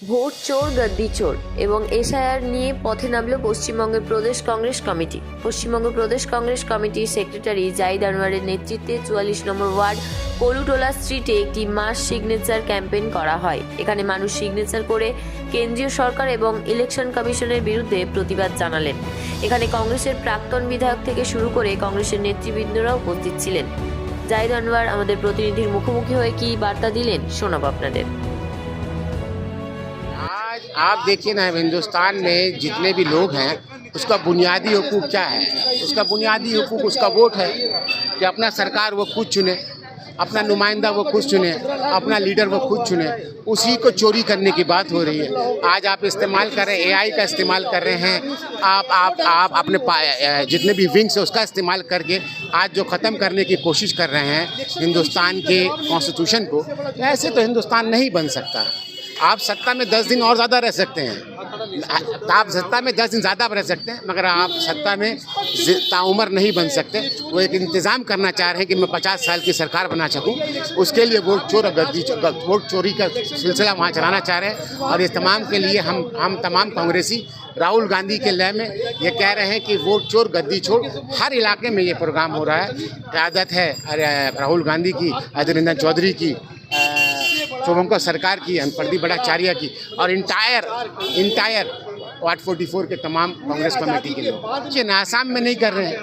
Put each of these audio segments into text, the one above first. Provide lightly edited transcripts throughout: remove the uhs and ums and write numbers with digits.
Vote চোর গদ্দি চোর এবং এসআইআর নিয়ে পথে নামল পশ্চিমবঙ্গের প্রদেশ কংগ্রেস কমিটি। পশ্চিমবঙ্গ প্রদেশ কংগ্রেস কমিটির সেক্রেটারি জাহিদ আনোয়ারের নেতৃত্বে 44 নম্বর ওয়ার্ড কলুটোলা স্ট্রিটে একটি মাস সিগনেচার ক্যাম্পেইন করা হয়। এখানে মানুষ সিগনেচার করে কেন্দ্রীয় সরকার এবং ইলেকশন কমিশনের বিরুদ্ধে প্রতিবাদ জানালেন। এখানে কংগ্রেসের প্রাক্তন বিধায়ক থেকে শুরু করে কংগ্রেসের নেতৃবৃন্দরা উপস্থিত ছিলেন। জাহিদ আনোয়ার আমাদের প্রতিনিধির মুখোমুখি হয়ে কি বার্তা দিলেন শোনাব আপনাদের। आज आप देखिए ना, हिंदुस्तान में जितने भी लोग हैं उसका बुनियादी हुकूक क्या है? उसका बुनियादी हुकूक उसका वोट है कि अपना सरकार वो खुद चुने, अपना नुमाइंदा वो खुद चुने, अपना लीडर वो खुद चुने। उसी को चोरी करने की बात हो रही है। आज आप इस्तेमाल कर रहे हैं, एआई का इस्तेमाल कर रहे हैं, आप अपने जितने भी विंग्स है उसका इस्तेमाल करके आज जो ख़त्म करने की कोशिश कर रहे हैं हिंदुस्तान के कॉन्स्टिट्यूशन को। ऐसे तो हिंदुस्तान नहीं बन सकता। आप सत्ता में 10 दिन और ज़्यादा रह सकते हैं, आप सत्ता में 10 दिन ज़्यादा रह सकते हैं, मगर आप सत्ता में ताउम्र नहीं बन सकते। वो एक इंतज़ाम करना चाह रहे हैं कि मैं 50 साल की सरकार बना सकूं। उसके लिए वोट चोर और वोट चोरी का सिलसिला वहाँ चलाना चाह रहे हैं। और इस तमाम के लिए हम तमाम कांग्रेसी राहुल गांधी के लय में ये कह रहे हैं कि वोट चोर गद्दी छोड़। हर इलाके में ये प्रोग्राम हो रहा है। क़यादत है राहुल गांधी की, अधीर रंजन चौधरी की, शुभंकर सरकार की, प्रदीप भट्टाचार्य की और इंटायर वार्ड 44 के तमाम कांग्रेस कमेटी के लोग। ये ना आसाम में नहीं कर रहे हैं,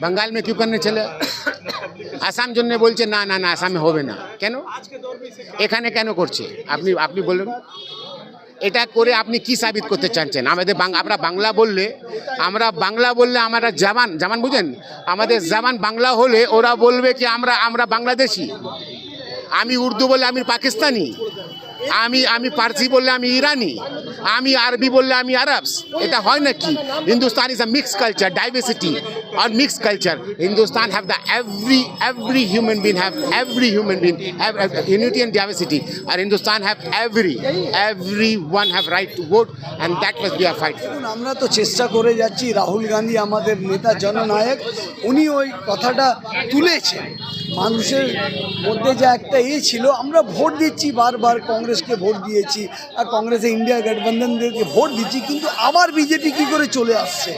बंगाल में क्यों करने चले? आसाम জন্য বলছে না না না আসামে হবে না, কেন এখানে কেন করছে? আপনি বলুন, এটা করে আপনি কি সাবিত করতে চাচ্ছেন? আমরা বাংলা বললে আমরা জামান বুঝেন, আমাদের জামান বাংলা হলে ওরা বলবে কি আমরা বাংলাদেশি। আমি উর্দু বললে আমি পাকিস্তানি, আমি পারসি বললে আমি ইরানি, আমি আরবি বললে আমি আরবস। এটা হয় নাকি? Hindustan is a mix culture, diversity और mixed culture. Hindustan have the every human being have unity and diversity. And Hindustan have everyone have right to vote, and that must be a fight. আমরা তো চেষ্টা করে যাচ্ছি, রাহুল গান্ধী আমাদের নেতা জননায়ক, উনি ওই কথাটা তুলেছেন। মানুষের মধ্যে যা একটা ছিল, আমরা ভোট দিচ্ছি, বারবার কংগ্রেসকে ভোট দিয়েছি আর কংগ্রেসে ইন্ডিয়া গঠবন্ধনদেরকে ভোট দিচ্ছি, কিন্তু আবার বিজেপি কী করে চলে আসছে?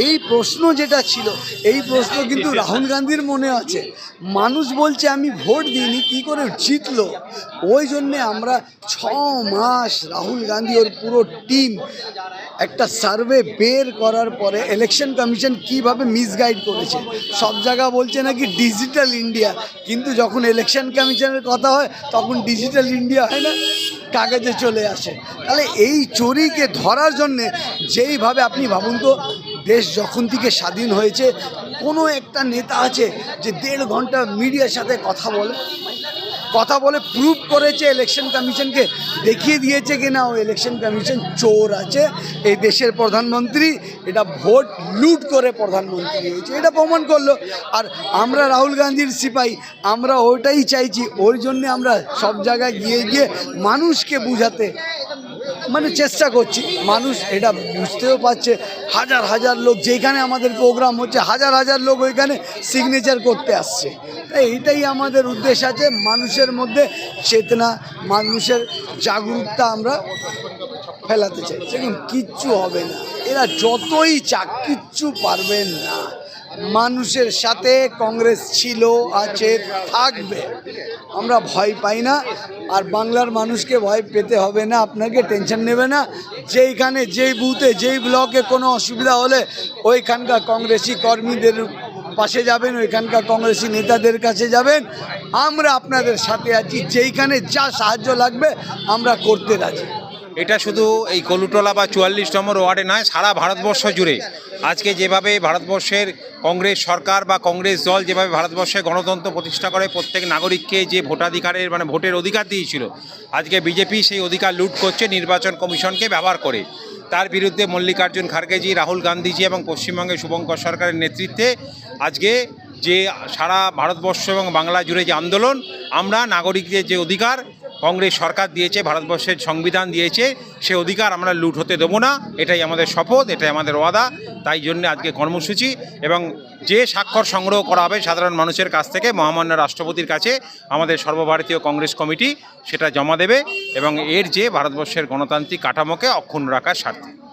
এই প্রশ্ন যেটা ছিল, এই প্রশ্ন কিন্তু রাহুল গান্ধীর মনে আছে। মানুষ বলছে আমি ভোট দিইনি, কী করে জিতলো? ওই জন্যে আমরা 6 মাস রাহুল গান্ধী ওর পুরো টিম একটা সার্ভে বের করার পরে ইলেকশন কমিশন কিভাবে মিসগাইড করেছে। সব জায়গা বলছে নাকি ডিজিটাল ইন্ডিয়া, কিন্তু যখন ইলেকশন কমিশনের কথা হয় তখন ডিজিটাল ইন্ডিয়া হয় না, কাগজে চলে আসে। তাহলে এই চোরিকে ধরার জন্যে যেইভাবে আপনি ভাবুন তো, দেশ যখন থেকে স্বাধীন হয়েছে কোনো একটা নেতা আছে যে 1.5 ঘন্টা মিডিয়ার সাথে কথা বলে প্রুভ করেছে, ইলেকশন কমিশনকে দেখিয়ে দিয়েছে কি না ও ইলেকশন কমিশন চোর আছে। এই দেশের প্রধানমন্ত্রী এটা ভোট লুট করে প্রধানমন্ত্রী হয়েছে, এটা প্রমাণ করলো। আর আমরা রাহুল গান্ধীর সিপাহী, আমরা ওইটাই চাইছি। ওর জন্যে আমরা সব জায়গায় গিয়ে মানুষকে বুঝাতে চেষ্টা করছি। মানুষ এটা বুঝতেও পারছে। হাজার লোক, যেখানে আমাদের প্রোগ্রাম হচ্ছে হাজার লোক ওইখানে সিগনেচার করতে আসছে। এইটাই আমাদের উদ্দেশ্য আছে, মানুষের মধ্যে চেতনা, মানুষের জাগরুকতা আমরা ফেলাতে চাই। দেখুন, কিচ্ছু হবে না, এরা যতই চাক কিচ্ছু পারবেন না। মানুষের সাথে কংগ্রেস ছিল, আছে, থাকবে। আমরা ভয় পাই না, আর বাংলার মানুষকে ভয় পেতে হবে না, আপনাকে টেনশন নেবে না। যেইখানে যেই বুথে যেই ব্লকে কোনো অসুবিধা হলে ওইখানকার কংগ্রেসি কর্মীদের পাশে যাবেন, ওইখানকার কংগ্রেসি নেতাদের কাছে যাবেন। আমরা আপনাদের সাথে আছি, যেইখানে যা সাহায্য লাগবে আমরা করতে রাজি। এটা শুধু এই কলুটোলা বা 44 নম্বর ওয়ার্ডে নয়, সারা ভারতবর্ষ জুড়ে আজকে যেভাবে ভারতবর্ষের কংগ্রেস সরকার বা কংগ্রেস দল যেভাবে ভারতবর্ষে গণতন্ত্র প্রতিষ্ঠা করে প্রত্যেক নাগরিককে যে ভোটাধিকারের ভোটের অধিকার দিয়েছিল, আজকে বিজেপি সেই অধিকার লুট করছে নির্বাচন কমিশনকে ব্যবহার করে। তার বিরুদ্ধে মল্লিকার্জুন খার্গেজি, রাহুল গান্ধীজি এবং পশ্চিমবঙ্গের শুভঙ্কর সরকারের নেতৃত্বে আজকে যে সারা ভারতবর্ষ এবং বাংলা জুড়ে যে আন্দোলন, আমরা নাগরিকদের যে অধিকার কংগ্রেস সরকার দিয়েছে, ভারতবর্ষের সংবিধান দিয়েছে, সে অধিকার আমরা লুট হতে দেবো না। এটাই আমাদের শপথ, এটাই আমাদের ওয়াদা। তাই জন্য আজকে কর্মসূচি, এবং যে স্বাক্ষর সংগ্রহ করা হবে সাধারণ মানুষের কাছ থেকে মহামান্য রাষ্ট্রপতির কাছে আমাদের সর্বভারতীয় কংগ্রেস কমিটি সেটা জমা দেবে, এবং এর যে ভারতবর্ষের গণতান্ত্রিক কাঠামোকে অক্ষুণ্ণ রাখার স্বার্থে।